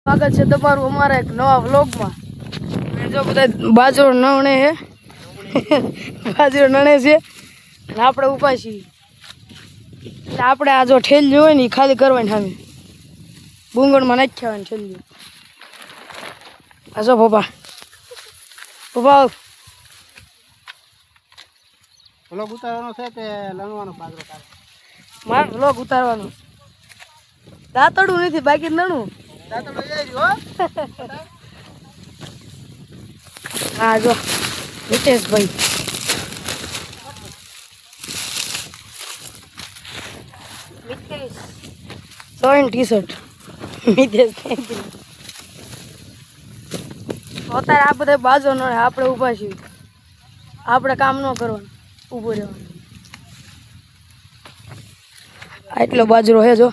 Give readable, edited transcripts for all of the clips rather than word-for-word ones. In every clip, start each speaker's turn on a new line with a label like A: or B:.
A: સ્વાગત છે તમારું અમારા એક નવા વ્લોગમાં. જો બધા બાજરો નવણે છે, બાજરો નણે છે અને આપણે ઉભા છીએ. એટલે આપણે આ જો ઠેલ્યું હોય ને એ ખાલી કરવાની સામે બુંગળમાં નાખ્યા હોય ને ઠેલ્યું. આ જો પપ્પા પપ્પા
B: વ્લોગ ઉતારવાનો છે કે લણવાનો બાજરો કાઢે?
A: મારે વ્લોગ ઉતારવાનો. દાંતડું નથી બાકી નણું.
B: દાંતડો જઈ રહ્યો.
A: હા જો મિતેશભાઈ મિતેશ સોઈન ટી-શર્ટ મિતેશ અત્યારે આ બધા બાજુ ન આપણે ઊભા છીએ. આપણે કામ ન કરવાનું, ઊભું રહેવાનું. આટલો બાજરો હે જો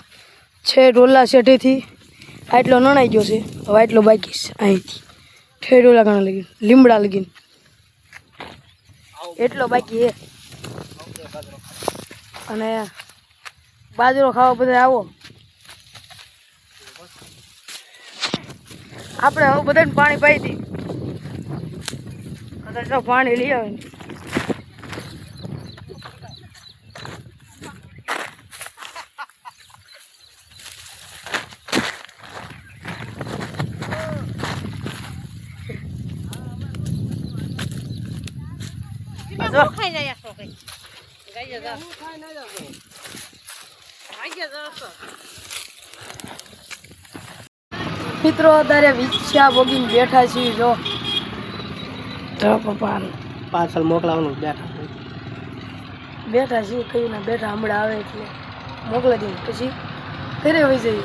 A: છે ડોલા શેઠેથી આટલો નણાઈ ગયો છે. હવે આટલો બાકી છે અહીંથી ઠેડોલા ઘણા લગીને લીમડા લગીને એટલો બાકી છે. અને બાજરો ખાવા બધા આવો. આપણે હવે બધાને પાણી પાઈ દઈએ. જો પાણી લઈ આવે ને મિત્રો અત્યારે વિછા બોગીને બેઠા છીએ. જો પપ્પા
B: પાર્સલ મોકલાવાનું
A: બેઠા છીએ કઈ ના બેઠા હમણાં આવે એટલે મોકલી દઈએ પછી ઘરે વહી જઈએ.